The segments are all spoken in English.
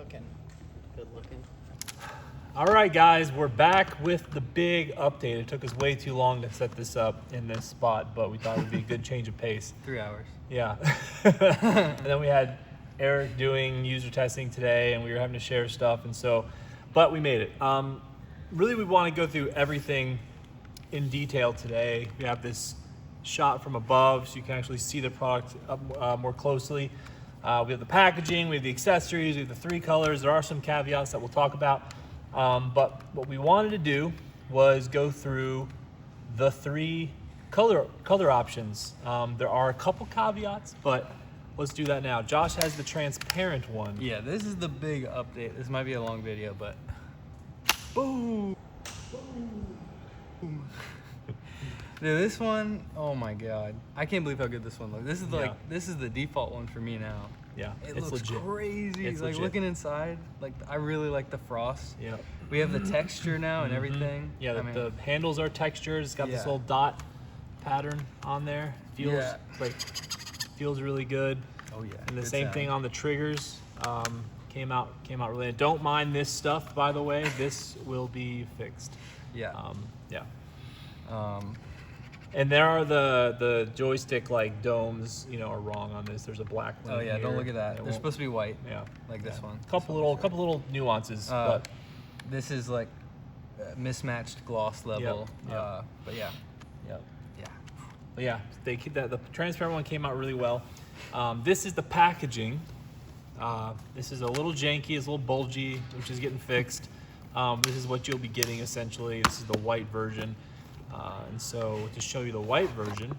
looking. Good looking. All right, guys, we're back with the big update. It took us way too long to set this up in this spot, but we thought it would be a good change of pace. 3 hours. Yeah. And then we had Eric doing user testing today, and we were having to share stuff, and so, but we made it. Really, we want to go through everything in detail today. We have this shot from above, so you can actually see the product more closely. We have the packaging, we have the accessories, we have the 3 colors. There are some caveats that we'll talk about. But what we wanted to do was go through the 3 color options. There are a couple caveats, but let's do that now. Josh has the transparent one. Yeah, this is the big update. This might be a long video, but Boom! dude, this one, oh my god, I can't believe how good this one looks. This is like Yeah. this is the default one for me now. Yeah, It it's looks legit. crazy. It's like legit. looking inside, like I really like the frost. Yeah. We have the texture now and everything. Yeah, I mean, the handles are textured. It's got this Yeah. little dot pattern on there. Feels Yeah. like feels really good. oh yeah. And the good same sound. thing on the triggers. Came out really. Don't mind this stuff, by the way. This will be fixed. Yeah. Yeah. Um, And there are the joystick like domes, are wrong on this. There's a black one. oh yeah, don't here. look at that. It They're won't- supposed to be white. Yeah. Like this one. Couple little nuances, but This is like mismatched gloss level. Yep. But yeah. yeah. Yeah. But yeah, the transparent one came out really well. This is the packaging. This is a little janky, it's a little bulgy, which is getting fixed. This is what you'll be getting essentially. This is the white version. And so to show you the white version,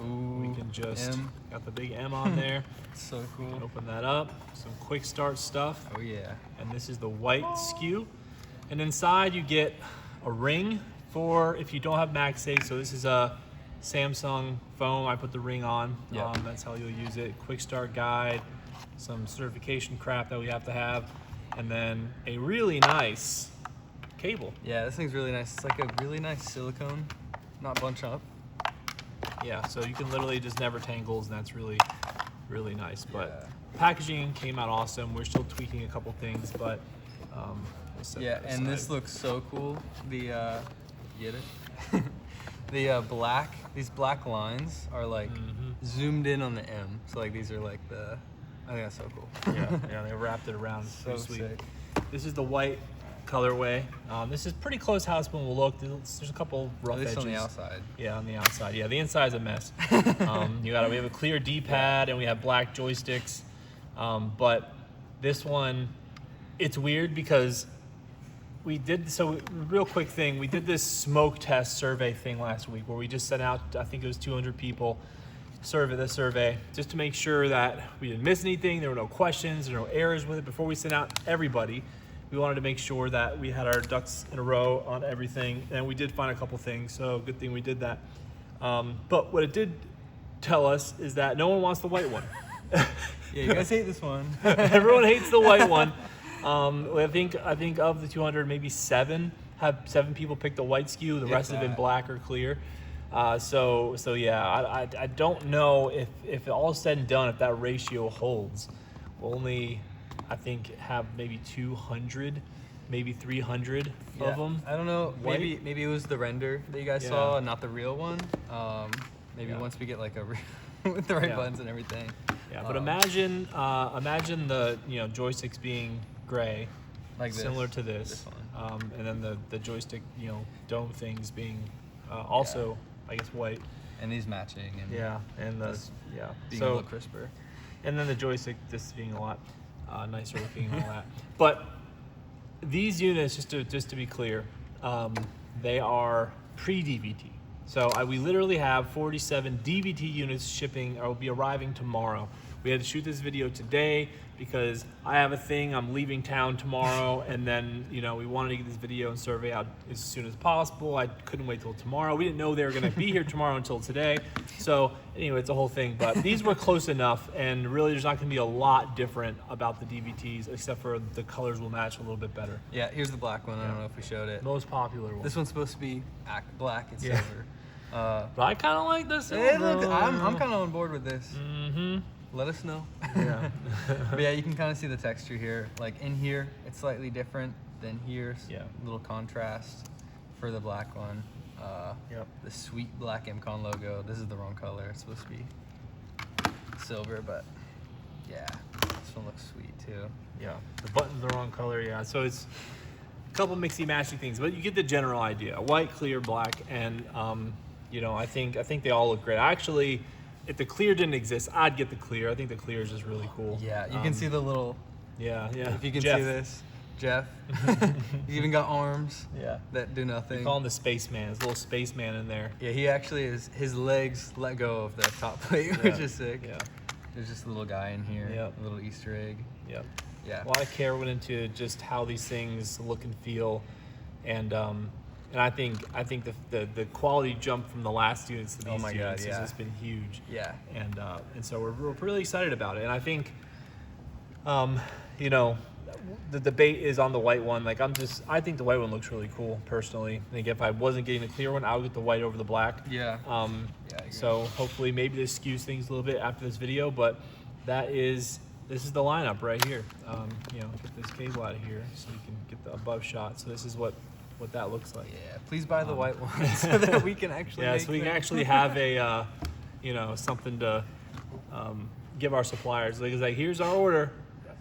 Ooh, we can just, M. got the big M on there. So cool. Open that up, some quick start stuff. Oh yeah. And this is the white SKU. And inside you get a ring for if you don't have MagSafe. So this is a Samsung phone. I put the ring on. Yep. That's how you'll use it. Quick start guide, some certification crap that we have to have, and then a really nice cable. Yeah, this thing's really nice. It's like a really nice silicone, not bunch up. Yeah, so you can literally just never tangles, and that's really, really nice. But Yeah. packaging came out awesome. We're still tweaking a couple things, but we'll set Yeah, that and this aside. looks so cool. The get it? These black lines are like zoomed in on the M. So like these are like I think that's so cool. yeah, they wrapped it around. So Pretty sweet. sick. This is the white colorway. This is pretty close how this one will look. There's a couple rough At least edges. on the outside. Yeah, on the outside. Yeah, the inside's a mess. We have a clear D-pad and we have black joysticks. But this one, it's weird because real quick thing, we did this smoke test survey thing last week where we just sent out, I think it was 200 people, the survey, just to make sure that we didn't miss anything, there were no questions, there were no errors with it. Before we sent out everybody, we wanted to make sure that we had our ducks in a row on everything, and we did find a couple things, so good thing we did that. But what it did tell us is that no one wants the white one. Yeah, you guys hate this one. Everyone hates the white one. I think of the 200, maybe 7 people pick the white SKU. The rest have been black or clear. So yeah, I don't know if all is said and done, if that ratio holds. We'll only, I think, have maybe 200, maybe 300 of them. I don't know. White? Maybe it was the render that you guys Yeah. saw, and not the real one. Maybe Yeah. once we get like with the right Yeah. buttons and everything. Yeah, but imagine the joysticks being gray, Like this. similar to this one. and then the joystick dome things being also I guess white. And these matching. And And the This being a so little crisper. and then the joystick just being a lot nicer looking and all that. But these units, just to be clear, they are pre-DVT. So we literally have 47 DVT units shipping or will be arriving tomorrow. We had to shoot this video today because I have a thing, I'm leaving town tomorrow, and then we wanted to get this video and survey out as soon as possible. I couldn't wait till tomorrow. We didn't know they were gonna be here tomorrow until today. So anyway, it's a whole thing, but these were close enough, and really there's not gonna be a lot different about the DVTs except for the colors will match a little bit better. Yeah, here's the black one. I don't know if we showed it. Most popular one. This one's supposed to be black and Yeah. silver. But I kind of like this. I'm kind of on board with this. let us know. Yeah. But yeah, you can kind of see the texture here. Like in here, it's slightly different than here. Yeah. Little contrast for the black one. Yep. The sweet black MCON logo. This is the wrong color. It's supposed to be silver, but yeah, this one looks sweet too. Yeah, the button's the wrong color. Yeah, so it's a couple mixy matchy things, but you get the general idea: white, clear, black, and you know, I think they all look great. Actually, if the clear didn't exist, I'd get the clear. I think the clear is just really cool. Yeah, you can see the little. Yeah. If you can Jeff. see this, Jeff. He even got arms. Yeah. That do nothing. We call him the spaceman. There's a little spaceman in there. Yeah, he actually is. His legs let go of the top plate, which is sick. Yeah. There's just a little guy in here. Yep. A little Easter egg. Yep. Yeah. A lot of care went into just how these things look and feel, and I think the quality jump from the last units to these my God, units yeah. has just been huge. Yeah. And so we're really excited about it. And I think, you know, the debate is on the white one. Like I think the white one looks really cool personally. I think if I wasn't getting the clear one, I would get the white over the black. Yeah. Yeah, I agree. so hopefully maybe this skews things a little bit after this video, but this is the lineup right here. You know, get this cable out of here so you can get the above shot. So this is what that looks like. Yeah. Please buy the white one so that we can actually. Yeah, make so we can them. actually have a, you know, something to give our suppliers. Like here's our order.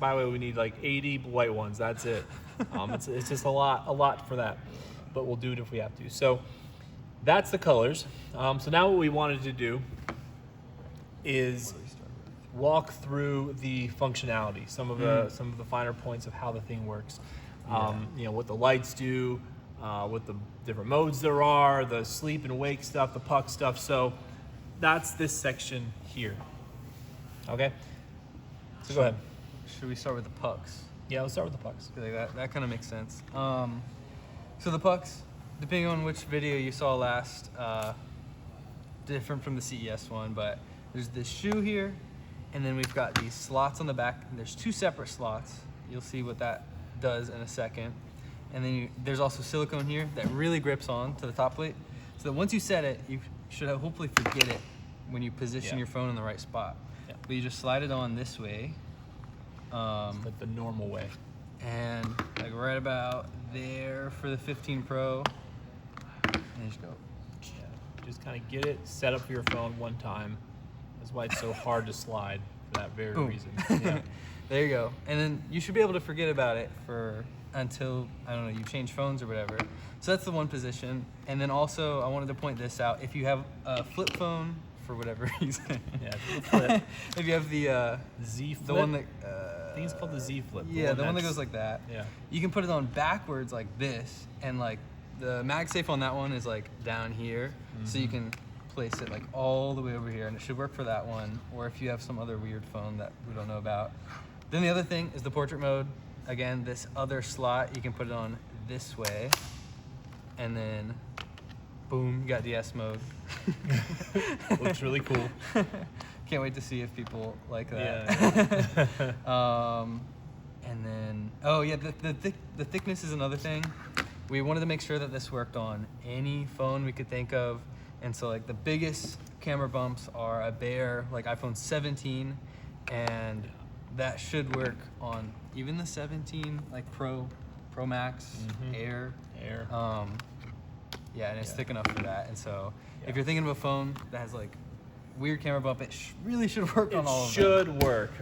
By the way, we need like 80 white ones. That's it. It's just a lot for that, but we'll do it if we have to. So that's the colors. So now what we wanted to do is walk through the functionality, some of the finer points of how the thing works. You know, what the lights do, what the different modes there are, the sleep and wake stuff, the puck stuff. So that's this section here. Okay. So go ahead. Should we start with the pucks? Yeah, let's start with the pucks. I feel like that kind of makes sense. So the pucks, depending on which video you saw last, different from the CES one, but there's this shoe here, and then we've got these slots on the back. There's two separate slots. You'll see what that does in a second. And then there's also silicone here that really grips on to the top plate, so that once you set it, you should hopefully forget it when you position your phone in the right spot. Yeah. But you just slide it on this way. Like the normal way. And like right about there for the 15 Pro, and you just go. Yeah. Just kind of get it set up for your phone one time. That's why it's so hard to slide for that very Boom. reason. Yeah. There you go. And then you should be able to forget about it until, I don't know, you change phones or whatever. So that's the one position. And then also I wanted to point this out. If you have a flip phone for whatever reason, Yeah, the flip. if you have the Z flip. the one that I think it's called the Z flip. yeah, the one that that's- goes like that. Yeah. You can put it on backwards like this, and like the MagSafe on that one is like down here, so you can place it like all the way over here, and it should work for that one. Or if you have some other weird phone that we don't know about. Then the other thing is the portrait mode. Again, this other slot, you can put it on this way, and then boom, you got DS mode. Looks really cool. Can't wait to see if people like that. Yeah. And then, oh yeah, the thickness is another thing. We wanted to make sure that this worked on any phone we could think of. And so like the biggest camera bumps are a bare, like iPhone 17, and that should work on even the 17, like Pro Max, Air. Yeah, and it's thick enough for that. And so if you're thinking of a phone that has like weird camera bump, it really should work on all of them. It should work.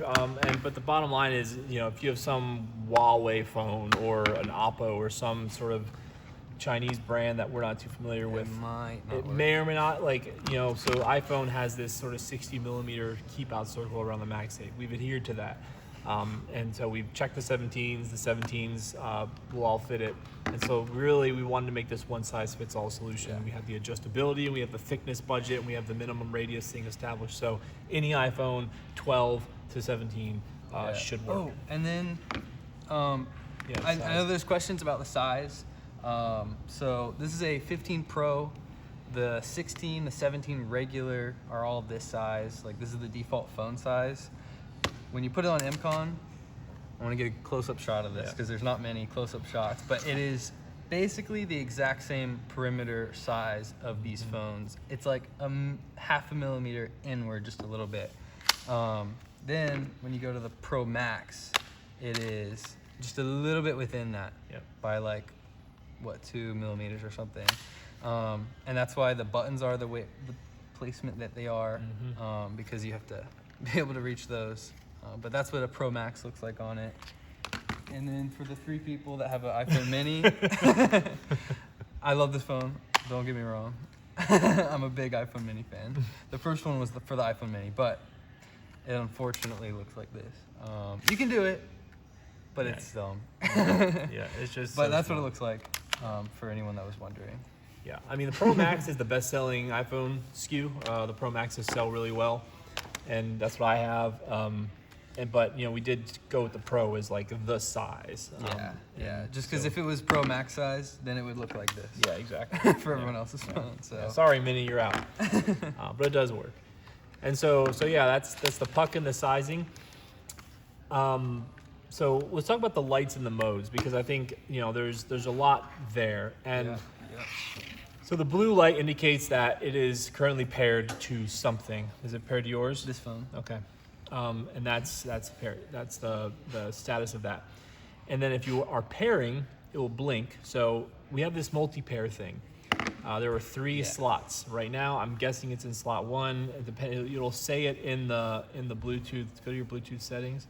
But the bottom line is, you know, if you have some Huawei phone or an Oppo or some sort of Chinese brand that we're not too familiar with, it may or may not, like, you know, so iPhone has this sort of 60 millimeter keep out circle around the MagSafe. We've adhered to that. And so we've checked the 17s will all fit it. And so really we wanted to make this one size fits all solution. We have the adjustability, and we have the thickness budget, and we have the minimum radius thing established. So any iPhone 12 to 17 should work. Oh, and then I know there's questions about the size. So this is a 15 Pro. The 16, the 17 regular are all this size. Like this is the default phone size. When you put it on MCON, I want to get a close-up shot of this because there's not many close-up shots, but it is basically the exact same perimeter size of these phones. It's like a half a millimeter inward, just a little bit. Then when you go to the Pro Max, it is just a little bit within that by like, what, 2 millimeters or something. And that's why the buttons are the placement that they are, because you have to be able to reach those. But that's what a Pro Max looks like on it. And then for the 3 people that have an iPhone mini, I love this phone, don't get me wrong. I'm a big iPhone mini fan. The first one was for the iPhone mini, but it unfortunately looks like this. You can do it, but it's dumb. Yeah, it's just. But that's what it looks like, for anyone that was wondering. Yeah, I mean the Pro Max is the best-selling iPhone SKU. The Pro Maxes sell really well, and that's what I have. But you know, we did go with the Pro as like the size. Just because if it was Pro Max size, then it would look like this. Yeah, exactly. For everyone else's phone. So yeah, sorry, Mini, you're out. But it does work. And so yeah, that's the puck and the sizing. So let's talk about the lights and the modes, because I think, you know, there's a lot there. And so the blue light indicates that it is currently paired to something. Is it paired to yours? This phone. Okay. And that's paired. That's the status of that. And then if you are pairing, it will blink. So we have this multi-pair thing. There were 3 slots. Right now, I'm guessing it's in slot 1. It'll say it in the Bluetooth. Go to your Bluetooth settings.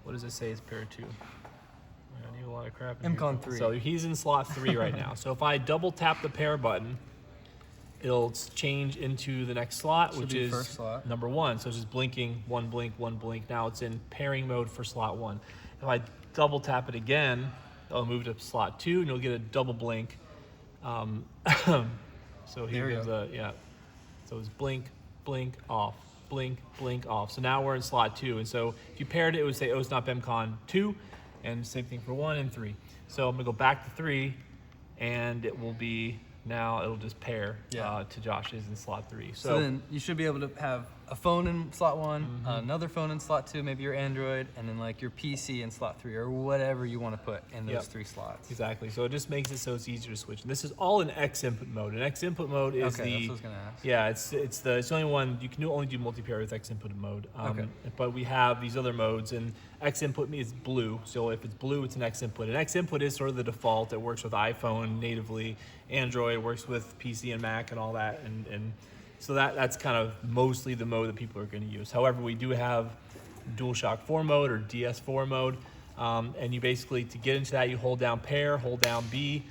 What does it say it's paired to? I need a lot of crap in MCON here. 3. So he's in slot 3 right now. So if I double tap the pair button, it'll change into the next slot, which is first slot. number 1. So it's just blinking, 1 blink, 1 blink. Now it's in pairing mode for slot 1. If I double tap it again, it'll move to slot 2, and you'll get a double blink. So here goes So it's blink, blink, off, blink, blink, off. So now we're in slot 2. And so if you paired it, it would say OSNOP MCON 2, and same thing for 1 and 3. So I'm gonna go back to 3, and it will be, now it'll just pair to Josh's in slot 3. So then you should be able to have a phone in slot 1, another phone in slot 2, maybe your Android, and then like your PC in slot 3, or whatever you want to put in those 3 slots. Exactly. So it just makes it so it's easier to switch. And this is all in X input mode. And X input mode is that's what I was gonna ask. Yeah, it's the only one you can only do multi-pair with X input mode. But we have these other modes, and X input is blue. So if it's blue, it's an X input. And X input is sort of the default. It works with iPhone natively, Android works with PC and Mac and all that, and so that's kind of mostly the mode that people are going to use. However, we do have DualShock 4 mode or DS4 mode, and you basically, to get into that, you hold down pair, hold down B,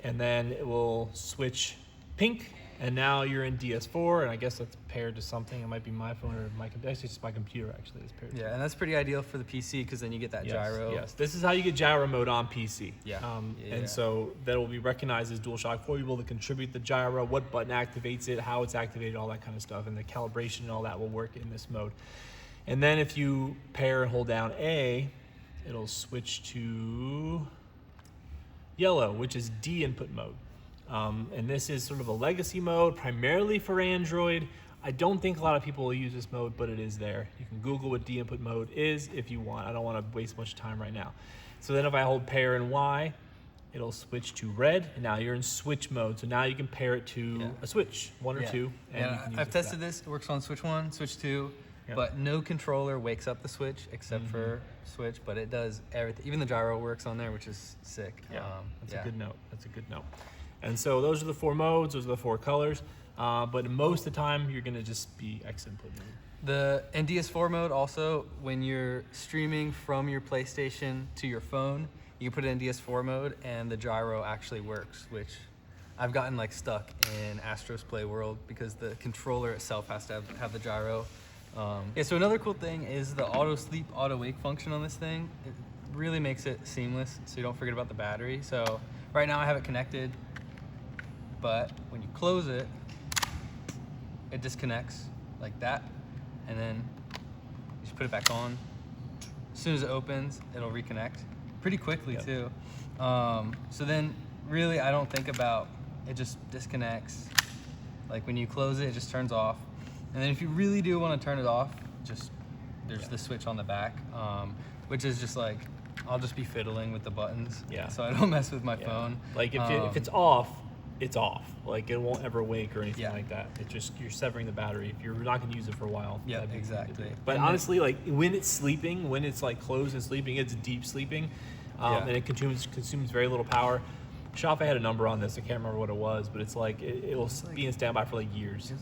and then it will switch pink, and now you're in DS4, and I guess that's paired to something. It might be my phone or my computer. Actually, it's my computer, actually. It's paired to. And that's pretty ideal for the PC, because then you get that gyro. Yes, this is how you get gyro mode on PC. And so that will be recognized as DualShock 4. You'll be able to contribute the gyro, what button activates it, how it's activated, all that kind of stuff, and the calibration and all that will work in this mode. And then if you pair and hold down A, it'll switch to yellow, which is D input mode. And this is sort of a legacy mode, primarily for Android. I don't think a lot of people will use this mode, but it is there. You can Google what D input mode is if you want. I don't want to waste much time right now. So then if I hold pair and Y, it'll switch to red, and now you're in switch mode. So now you can pair it to a switch, 1 or 2. And you can use I've tested this. It works on switch 1, switch 2, but no controller wakes up the switch except for switch, but it does everything. Even the gyro works on there, which is sick. That's a good note. That's a good note. And so those are the 4 modes, those are the 4 colors, but most of the time you're gonna just be X input mode. In DS4 mode also, when you're streaming from your PlayStation to your phone, you can put it in DS4 mode and the gyro actually works, which I've gotten like stuck in Astro's Play World because the controller itself has to have the gyro. So another cool thing is the auto sleep, auto wake function on this thing. It really makes it seamless so you don't forget about the battery. So right now I have it connected, but when you close it, it disconnects like that, and then you just put it back on. As soon as it opens, it'll reconnect pretty quickly too. So then really I don't think about it, just disconnects. Like when you close it, it just turns off. And then if you really do want to turn it off, just there's the switch on the back, which is just like, I'll just be fiddling with the buttons so I don't mess with my phone. Like if it's off, it's off. Like it won't ever wake or anything Yeah. like that. It just, you're severing the battery. If you're not going to use it for a while. Yeah, that'd be the thing to exactly. do. But And honestly, like when it's sleeping, when it's like closed and sleeping, it's deep sleeping, and it consumes very little power. Shopify had a number on this. I can't remember what it was, but it's like it will be in standby for like years.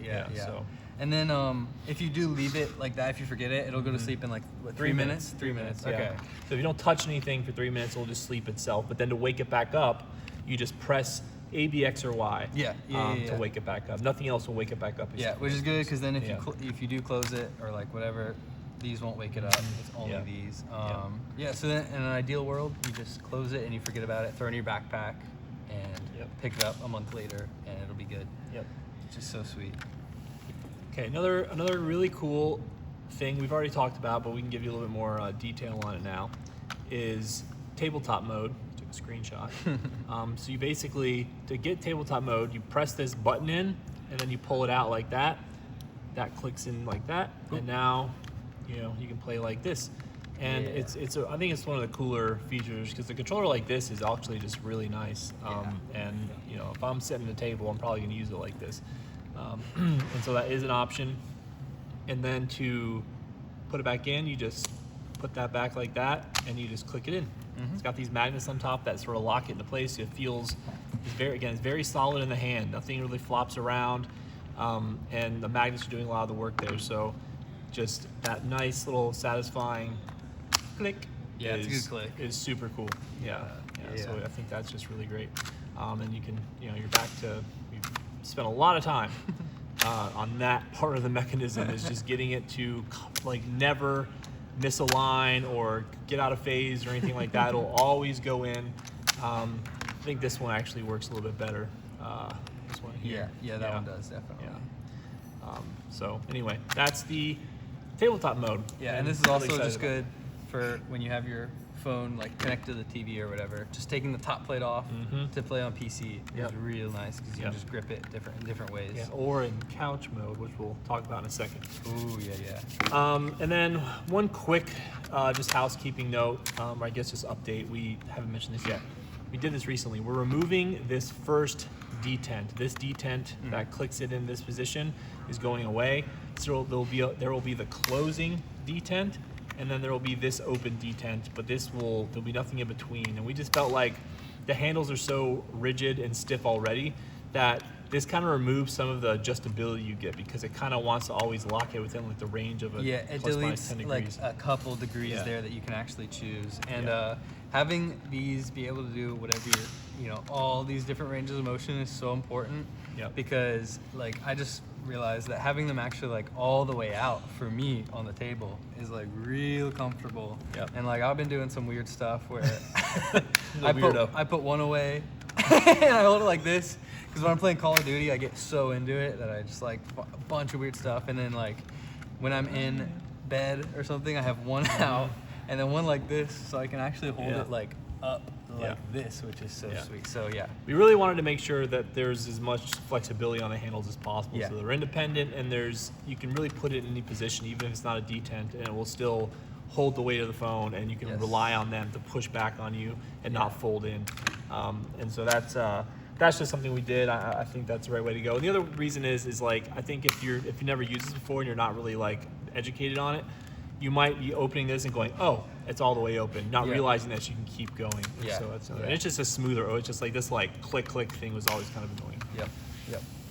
Yeah. So And then if you do leave it like that, if you forget it, it'll go to sleep in like what, 3 minutes? 3 minutes. yeah. Okay. So if you don't touch anything for 3 minutes, it'll just sleep itself. But then to wake it back up, you just press A, B, X, or Y. To wake it back up. Nothing else will wake it back up. Yeah, which is good because then if Yeah. if you do close it or like whatever, these won't wake it up. It's only these. So then in an ideal world, you just close it and you forget about it, throw it in your backpack, and pick it up a month later, and it'll be good. Yep. Which is so sweet. Okay, another really cool thing we've already talked about, but we can give you a little bit more detail on it now, is tabletop mode. Took a screenshot. So you basically, to get tabletop mode, you press this button in, and then you pull it out like that. That clicks in like that, and now you can play like this. And I think it's one of the cooler features because the controller like this is actually just really nice. And if I'm sitting at a table, I'm probably going to use it like this. And so that is an option. And then to put it back in, you just put that back like that, and you just click it in. It's got these magnets on top that sort of lock it into place. It feels, it's very solid in the hand. Nothing really flops around, and the magnets are doing a lot of the work there. So just that nice little satisfying click. Yeah, it's a good click. Is super cool. Yeah. So I think that's just really great. And you can, you're back to, we've spent a lot of time on that part of the mechanism, is just getting it to like never miss a line or get out of phase or anything like that. It'll always go in. I think this one actually works a little bit better. This one here. Yeah, that one does definitely. Yeah. So anyway, that's the tabletop mode. Yeah, and this is also just good for when you have your phone like connected to the TV or whatever. Just taking the top plate off to play on PC is real nice because you can just grip it in different ways. Yeah, or in couch mode, which we'll talk about in a second. Ooh, yeah. And then one quick just housekeeping note, I guess just update. We haven't mentioned this yet. We did this recently. We're removing this first detent. This detent that clicks it in this position is going away. So there will be the closing detent, and then there will be this open detent, but there'll be nothing in between. And we just felt like the handles are so rigid and stiff already that this kind of removes some of the adjustability you get, because it kind of wants to always lock it within like the range of it plus minus deletes 10 like degrees. a couple degrees there that you can actually choose. And having these be able to do whatever all these different ranges of motion is so important. Because like I just realized that having them actually like all the way out for me on the table is like real comfortable. And like I've been doing some weird stuff where I put one away and I hold it like this, because when I'm playing Call of Duty I get so into it that I just like a bunch of weird stuff. And then like when I'm in bed or something, I have one out and then one like this, so I can actually hold it like up like this, which is so sweet. So we really wanted to make sure that there's as much flexibility on the handles as possible, so they're independent, and you can really put it in any position, even if it's not a detent, and it will still hold the weight of the phone, and you can rely on them to push back on you and not fold in. And so that's just something we did. I think that's the right way to go. And the other reason is like, I think if you never used this before and you're not really like educated on it, you might be opening this and going, oh, it's all the way open, not realizing that you can keep going. And so that's and it's just a smoother. It's just like this like click thing was always kind of annoying.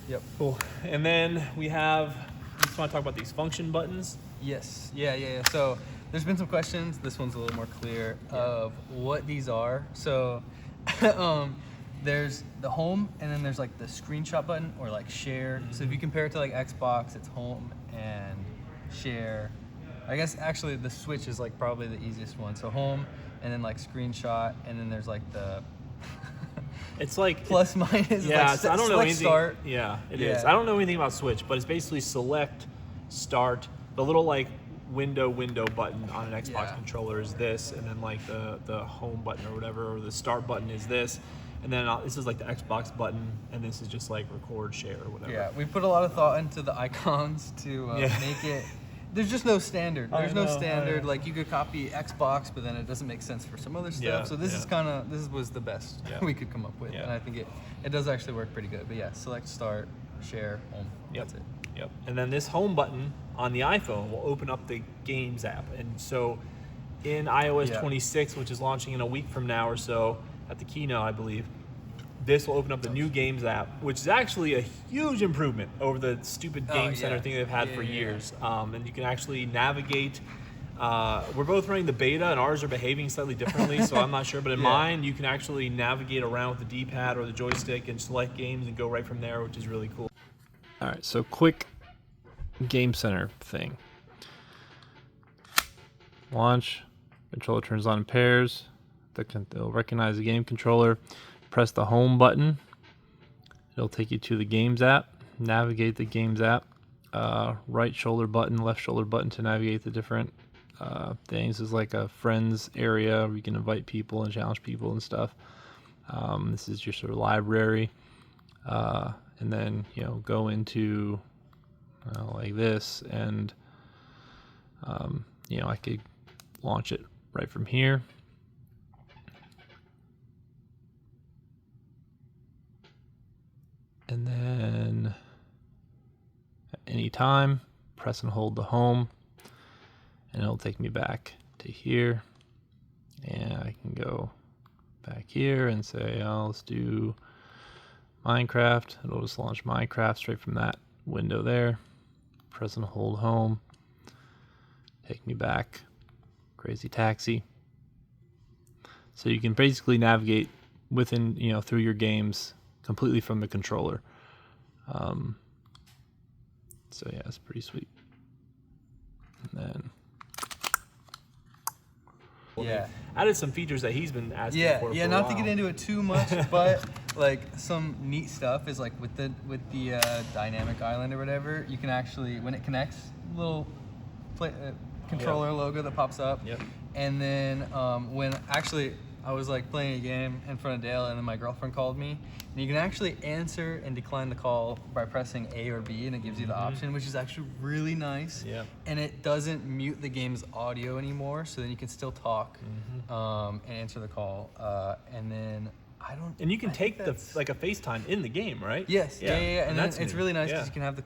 Yep. Cool. And then we just want to talk about these function buttons. Yes. Yeah. So there's been some questions. This one's a little more clear of what these are. So there's the home, and then there's like the screenshot button or like share. So if you compare it to like Xbox, it's home and share. I guess actually the Switch is like probably the easiest one. So home, and then like screenshot, and then there's like the it's like plus minus. Yeah, like, I don't know anything. Start. Yeah, it is. I don't know anything about Switch, but it's basically select, start. The little like window button on an Xbox controller is this, and then like the home button or whatever, or the start button is this. And then this is like the Xbox button, and this is just like record, share, or whatever. Yeah, we put a lot of thought into the icons to make it There's just no standard. I There's no know, standard. I know. Like you could copy Xbox, but then it doesn't make sense for some other stuff. Yeah, So this yeah. is this was the best Yeah. we could come up with, Yeah. and I think it does actually work pretty good. But yeah, select, start, share, home. Yep. That's it. Yep. And then this home button on the iPhone will open up the Games app. And so in iOS Yeah. 26, which is launching in a week from now or so at the keynote, I believe, this will open up the new Games app, which is actually a huge improvement over the stupid Game Center thing they've had for years. And you can actually navigate. We're both running the beta, and ours are behaving slightly differently, so I'm not sure. But in mine, you can actually navigate around with the D-pad or the joystick and select games and go right from there, which is really cool. All right, so quick Game Center thing. Launch, controller turns on in pairs. It'll recognize the game controller. Press the home button. It'll take you to the Games app. Navigate the Games app. Right shoulder button, left shoulder button to navigate the different things. This is like a friends area where you can invite people and challenge people and stuff. This is your sort of library. And then, go into like this, and I could launch it right from here. And then at any time, press and hold the home, and it'll take me back to here. And I can go back here and say, let's do Minecraft. It'll just launch Minecraft straight from that window there. Press and hold home. Take me back. Crazy Taxi. So you can basically navigate within, through your games completely from the controller. So yeah, it's pretty sweet. And then added some features that he's been asking for a not while. to get into it too much, but like some neat stuff is like with the dynamic island or whatever, you can actually, when it connects, little controller logo that pops up. Yep. And then when actually I was like playing a game in front of Dale, and then my girlfriend called me, and you can actually answer and decline the call by pressing A or B, and it gives you the option, which is actually really nice. Yeah. And it doesn't mute the game's audio anymore, so then you can still talk and answer the call. And then And you can take like a FaceTime in the game, right? Yes. Yeah. And then that's it's neat. really nice Yeah. because you can have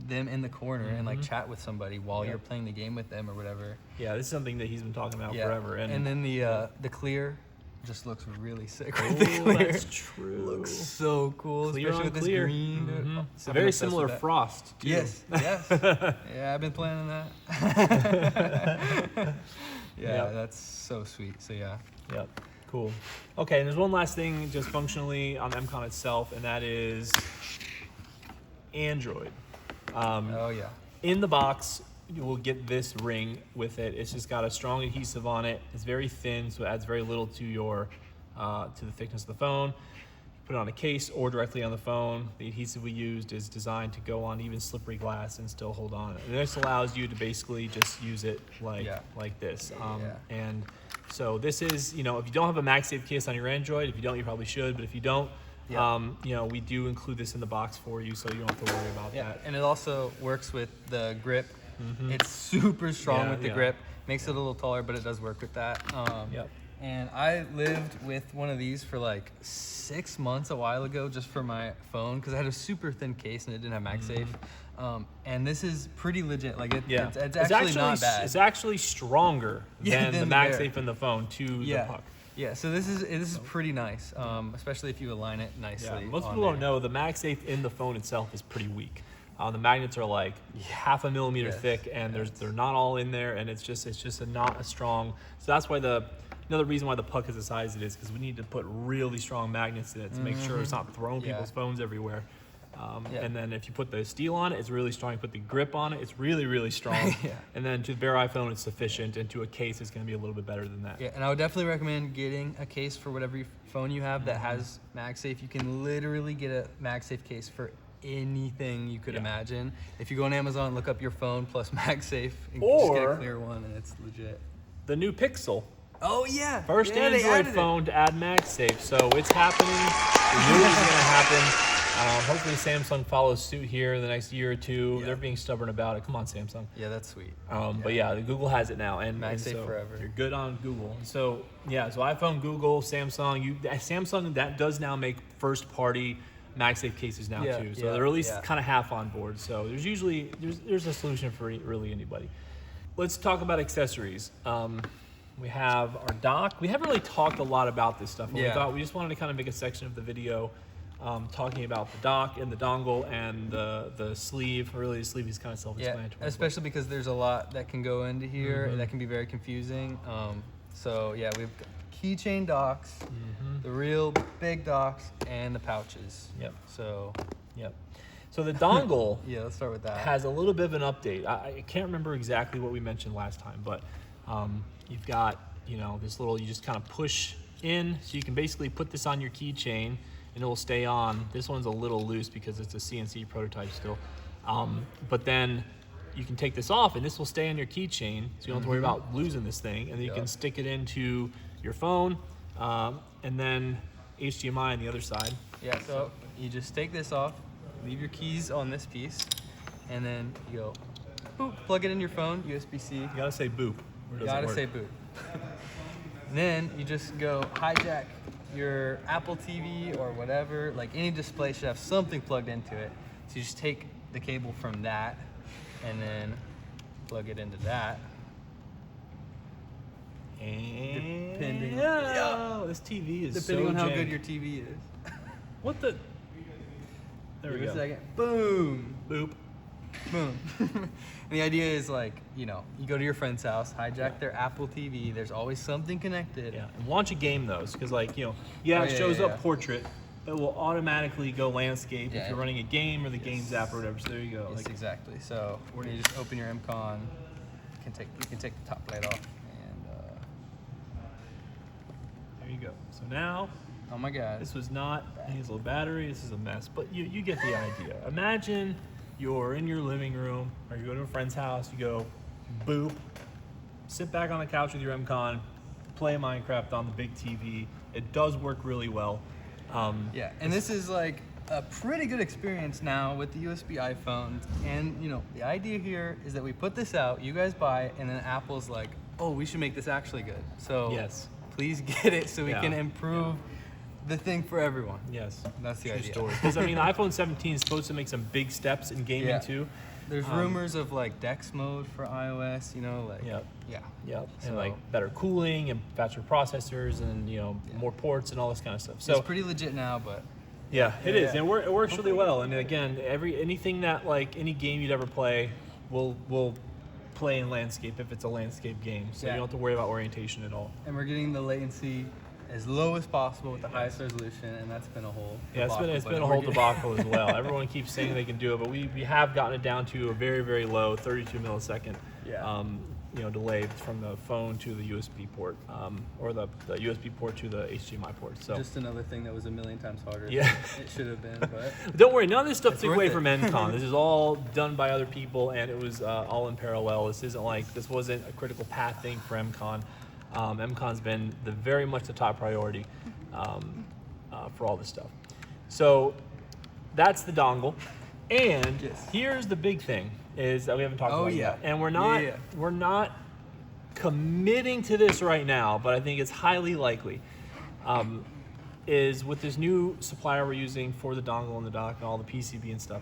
them in the corner and like chat with somebody while you're playing the game with them or whatever. Yeah, this is something that he's been talking about forever. And then the clear just looks really sick. Oh, Right? The clear that's true. looks so cool, Clear especially on with clear. this green. It's a very similar Frost, too. Yes. Yeah, I've been planning that. That's so sweet. So yeah. Yep. Cool. Okay, and there's one last thing just functionally on MCON itself, and that is Android. In the box, you will get this ring with it. It's just got a strong adhesive on it. It's very thin, so it adds very little to your to the thickness of the phone. You put it on a case or directly on the phone. The adhesive we used is designed to go on even slippery glass and still hold on. And this allows you to basically just use it like this. And so this is, if you don't have a MagSafe case on your Android, if you don't, you probably should. But if you don't, we do include this in the box for you, so you don't have to worry about that. And it also works with the grip. It's super strong with the grip. Makes it a little taller, but it does work with that. And I lived with one of these for like 6 months a while ago, just for my phone, because I had a super thin case and it didn't have MagSafe. And this is pretty legit. Like it's actually not bad. It's actually stronger than the MagSafe in the phone to the puck. Yeah, so this is pretty nice, especially if you align it nicely. Yeah, most people don't know the MagSafe in the phone itself is pretty weak. The magnets are like half a millimeter thick, and they're not all in there, and it's just not a strong. So that's why another reason why the puck is the size it is, because we need to put really strong magnets in it to make sure it's not throwing people's phones everywhere. And then if you put the steel on it, it's really strong. You put the grip on it, it's really, really strong. And then to the bare iPhone, it's sufficient. And to a case, it's going to be a little bit better than that. Yeah, and I would definitely recommend getting a case for whatever phone you have that has MagSafe. You can literally get a MagSafe case for anything you could imagine. If you go on Amazon, look up your phone plus MagSafe, and just get a clear one, and it's legit. The new Pixel. Oh yeah. First Android phone to add MagSafe. So it's happening. We knew it was going to happen. Hopefully Samsung follows suit here in the next year or two. Yeah. They're being stubborn about it. Come on, Samsung. Yeah, that's sweet. But yeah, Google has it now, and MagSafe so forever. you're good on Google. So yeah, so iPhone, Google, Samsung. Samsung that does now make first-party MagSafe cases now Yeah, too. So yeah, they're at least yeah. kind of half on board. So there's a solution for really anybody. Let's talk about accessories. We have our dock. We haven't really talked a lot about this stuff. But Yeah. We thought we just wanted to kind of make a section of the video talking about the dock and the dongle and the sleeve. Really, the sleeve is kind of Yeah, self-explanatory. especially because there's a lot that can go into here and that can be very confusing. So yeah, we've got keychain docks, the real big docks, and the pouches. Yep. So Yep. So the dongle yeah, let's start with that. has a little bit of an update. I can't remember exactly what we mentioned last time, but you've got, this little, you just kind of push in, so you can basically put this on your keychain and it will stay on. This one's a little loose because it's a CNC prototype still. But then you can take this off and this will stay on your keychain, so you don't have to worry about losing this thing. And then you can stick it into your phone, and then HDMI on the other side. Yeah, so you just take this off, leave your keys on this piece, and then you go, boop, plug it in your phone, USB-C. You gotta say boop. Or it You doesn't gotta work. say boot. Then you just go hijack your Apple TV or whatever. Like any display should have something plugged into it. So you just take the cable from that and then plug it into that. And Depending- this TV is Depending so on how jank. good your TV is. What the? There we Give go. it a second. Boom. Boop. Boom. And the idea is like, you go to your friend's house, hijack their Apple TV. There's always something connected. Yeah, and launch a game though, because it Oh, shows yeah, up yeah. portrait, but it will automatically go landscape Yeah. if you're running a game or the games app or whatever. So there you go. Yes, exactly. So when you just open your MCON, you can take the top plate off, and There you go. So now, oh my God, this was not his little battery. This is a mess, but you get the idea. Imagine you're in your living room, or you go to a friend's house. You go, boop, sit back on the couch with your MCON, play Minecraft on the big TV. It does work really well. yeah. And this is like a pretty good experience now with the USB iPhones. And the idea here is that we put this out, you guys buy it, and then Apple's like, oh, we should make this actually good. So Yes. please get it so we Yeah. can improve the thing for everyone. Yes. That's the True idea. story. Because the iPhone 17 is supposed to make some big steps in gaming Yeah. too. There's rumors of like DeX mode for iOS, like Yep. yeah. Yep. So- And like better cooling and faster processors and more ports and all this kind of stuff. So So it's pretty legit now, but yeah, it is. yeah. And it works really well. And again, anything that like any game you'd ever play will play in landscape if it's a landscape game. So Yeah. you don't have to worry about orientation at all. and we're getting the latency as low as possible with the highest resolution, and that's been a whole Yeah, it's debacle, been but a we're whole getting- debacle as well. Everyone keeps saying they can do it, but we have gotten it down to a very, very low 32 millisecond Yeah. delay from the phone to the USB port, or the USB port to the HDMI port. So Just another thing that was a million times harder. Yeah. than it should have been, but don't worry, none of this stuff It's took worth away it. from MCON. This is all done by other people, and it was all in parallel. This wasn't a critical path thing for MCON. MCON's been very much the top priority for all this stuff. So that's the dongle, and Yes. here's the big thing is that we haven't talked Oh, about yeah. yet, and we're Yeah. not committing to this right now, but I think it's highly likely. Is with this new supplier we're using for the dongle and the dock and all the PCB and stuff,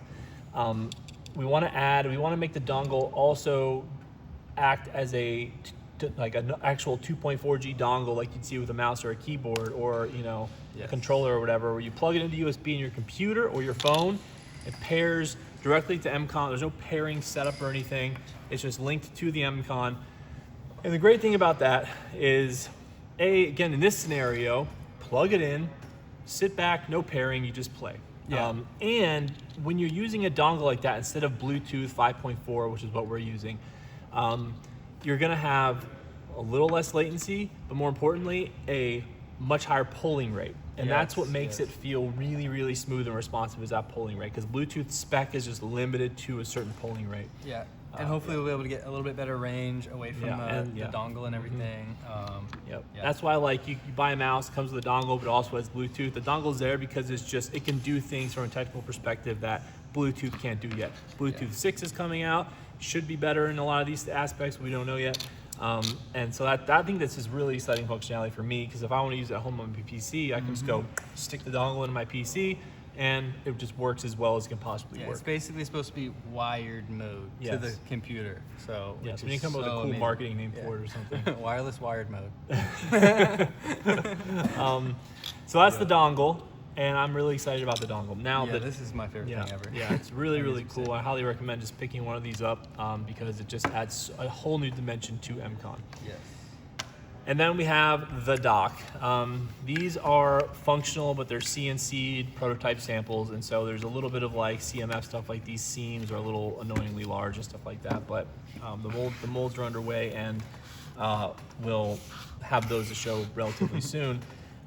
we want to make the dongle also act as like an actual 2.4G dongle, like you'd see with a mouse or a keyboard or a Yes. controller or whatever, where you plug it into USB in your computer or your phone. It pairs directly to MCON. There's no pairing setup or anything. It's just linked to the MCON. And the great thing about that is, again, in this scenario, plug it in, sit back, no pairing, you just play. Yeah. And when you're using a dongle like that, instead of Bluetooth 5.4, which is what we're using, you're gonna have a little less latency, but more importantly, a much higher polling rate. And that's what makes it feel really, really smooth and responsive, is that polling rate, because Bluetooth spec is just limited to a certain polling rate. yeah. And hopefully we'll be able to get a little bit better range away from the dongle and everything. Yep. That's why like you buy a mouse, it comes with a dongle, but it also has Bluetooth. The dongle's there because it can do things from a technical perspective that Bluetooth can't do yet. Bluetooth 6 is coming out, should be better in a lot of these aspects, we don't know yet. And so I think this is really exciting functionality for me, because if I want to use it at home on my PC, I can just go stick the dongle into my PC, and it just works as well as it can possibly work. It's basically supposed to be wired mode to the computer. So yes, we need to come up with a cool marketing name for it or something. Wireless wired mode. So that's the dongle, and I'm really excited about the dongle. Now, this is my favorite thing ever. Yeah, it's really, really cool. I highly recommend just picking one of these up because it just adds a whole new dimension to MCON. Yes. And then we have the dock. These are functional, but they're CNC'd prototype samples, and so there's a little bit of like CMF stuff, like these seams are a little annoyingly large and stuff like that, but the molds are underway, and we'll have those to show relatively soon.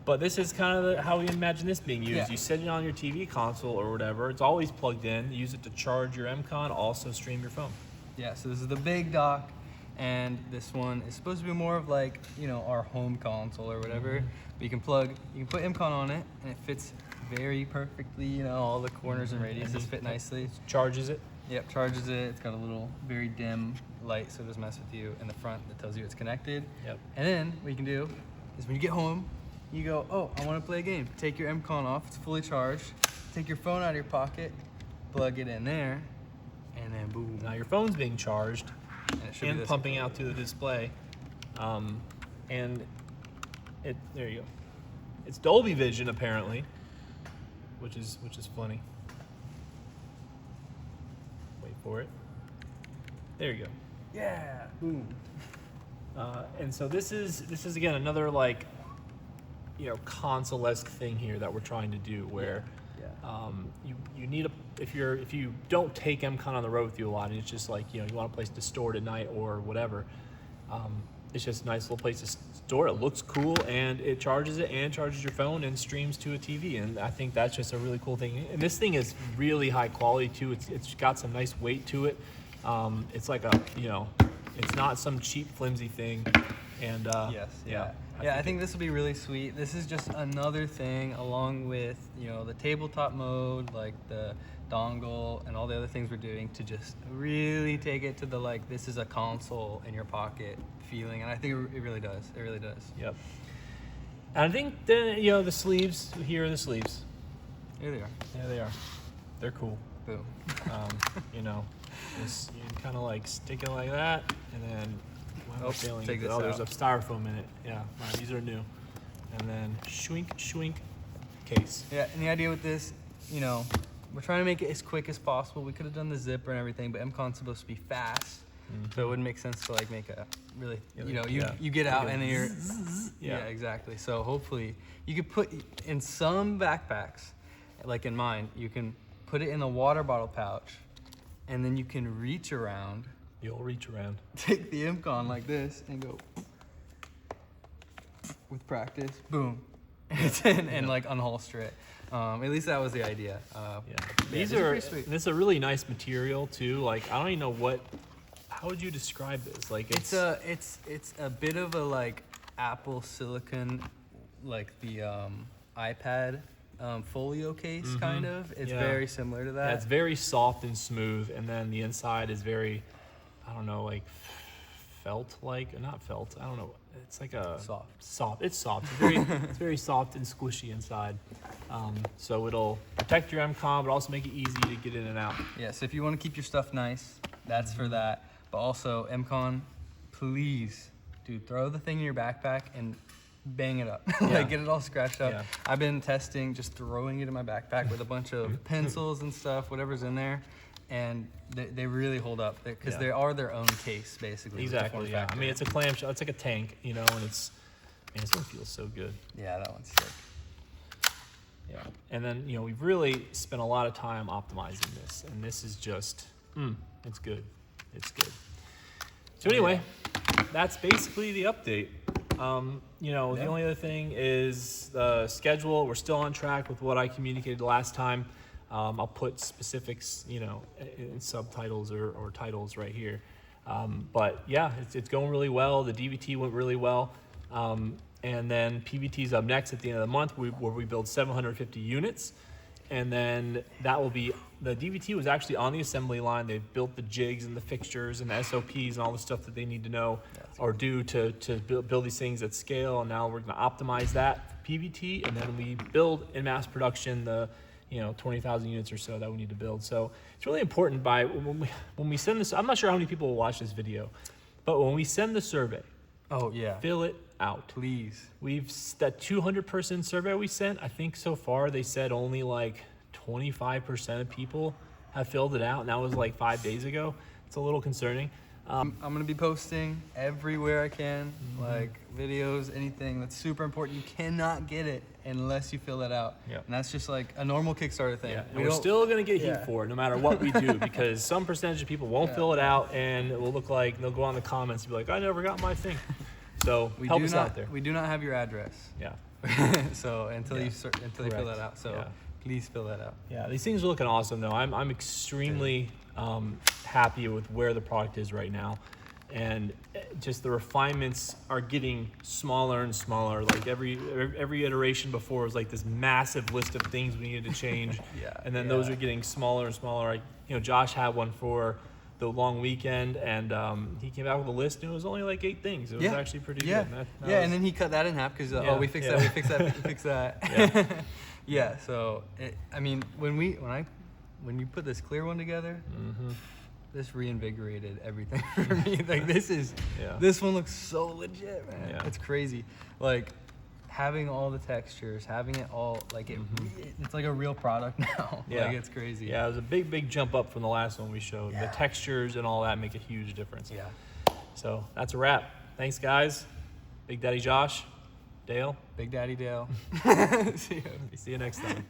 But this is kind of how we imagine this being used. You set it on your TV console or whatever, it's always plugged in, use it to charge your MCON, also stream your phone. Yeah, so this is the big dock. And this one is supposed to be more of like, our home console or whatever. But you can put MCON on it, and it fits very perfectly. All the corners and radiuses fit nicely. Charges it. Yep, charges it. It's got a little very dim light, so it doesn't mess with you in the front that tells you it's connected. Yep. And then what you can do is when you get home, you go, oh, I want to play a game. Take your MCON off. It's fully charged. Take your phone out of your pocket, plug it in there, and then boom. Now your phone's being charged. And pumping out to the display, and there you go. It's Dolby Vision apparently, which is funny. Wait for it. There you go. Yeah. Boom. And so this is again another like console-esque thing here that we're trying to do, where you need if you don't take MCON on the road with you a lot, and it's just like you want a place to store it at night or whatever, it's just a nice little place to store it. It looks cool, and it charges it and charges your phone and streams to a TV, and I think that's just a really cool thing. And this thing is really high quality too. It's got some nice weight to it. It's like it's not some cheap flimsy thing. And I think this will be really sweet. This is just another thing along with the tabletop mode, like the dongle and all the other things we're doing, to just really take it to the like this is a console in your pocket feeling, and I think it really does. It really does. Yep. And I think the sleeves, here are the sleeves. Here they are. Yeah, they are. They're cool. Boom. Just, you kind of like stick it like that, and then take this there's out. a styrofoam in it. Yeah, these are new. And then shwink case. Yeah, and the idea with this, we're trying to make it as quick as possible. We could have done the zipper and everything, but MCON's supposed to be fast, so it wouldn't make sense to like make a really, you get out and then you're, exactly. So hopefully you could put in some backpacks, like in mine, you can put it in a water bottle pouch, and then you can reach around. You'll reach around. Take the MCON like this and go with practice, boom, and like unholster it. At least that was the idea. This is a really nice material too. Like I don't even know how would you describe this? Like it's a bit of a like Apple silicon, like the iPad folio case kind of. It's very similar to that. Yeah, it's very soft and smooth, and then the inside is very, I don't know, like felt-like, not felt. I don't know. It's like a soft. It's soft. It's very soft and squishy inside. So it'll protect your MCON, but also make it easy to get in and out. Yeah. So if you want to keep your stuff nice, that's for that. But also MCON, please, dude, throw the thing in your backpack and bang it up. Like get it all scratched up. Yeah. I've been testing just throwing it in my backpack with a bunch of pencils and stuff, whatever's in there. And they really hold up because they are their own case, basically. Exactly, yeah. I mean, it's a clamshell. It's like a tank, and this one feels so good. Yeah, that one's sick. Yeah, and then, we've really spent a lot of time optimizing this, and this is just, it's good. It's good. So anyway, that's basically the update. The only other thing is the schedule. We're still on track with what I communicated last time. I'll put specifics, you know, in subtitles or titles right here. But yeah, it's going really well. The DVT went really well. And then PVT is up next at the end of the month, where we build 750 units. And then that will be, the DVT was actually on the assembly line. They've built the jigs and the fixtures and the SOPs and all the stuff that they need to know or do to build these things at scale. And now we're going to optimize that for PVT, and then we build in mass production the 20,000 units or so that we need to build. So it's really important when we send this. I'm not sure how many people will watch this video, but when we send the survey, fill it out, please. That 200 person survey we sent, I think so far they said only like 25% of people have filled it out, and that was like 5 days ago. It's a little concerning. I'm gonna be posting everywhere I can, like videos, anything that's super important. You cannot get it unless you fill that out. Yep. And that's just like a normal Kickstarter thing. Yeah. We're still gonna get heat for it no matter what we do, because some percentage of people won't fill it out, and it will look like they'll go on the comments and be like, I never got my thing. So help us out there. We do not have your address. Yeah. So until you fill that out. So please fill that out. Yeah, these things are looking awesome though. I'm extremely happy with where the product is right now, and just the refinements are getting smaller and smaller. Like every iteration before was like this massive list of things we needed to change. And then those are getting smaller and smaller. Josh had one for the long weekend, and he came out with a list, and it was only like 8 things. It was actually pretty good. And then he cut that in half because we fixed that, we fixed that. So I mean, when you put this clear one together, this reinvigorated everything for me. Like this one looks so legit, man. It's crazy. Like having all the textures, having it all, like it's like a real product now. Like it's crazy. Yeah, it was a big jump up from the last one we showed. The textures and all that make a huge difference. So that's a wrap. Thanks, guys. Big Daddy Josh, Dale. Big Daddy Dale. See you next time.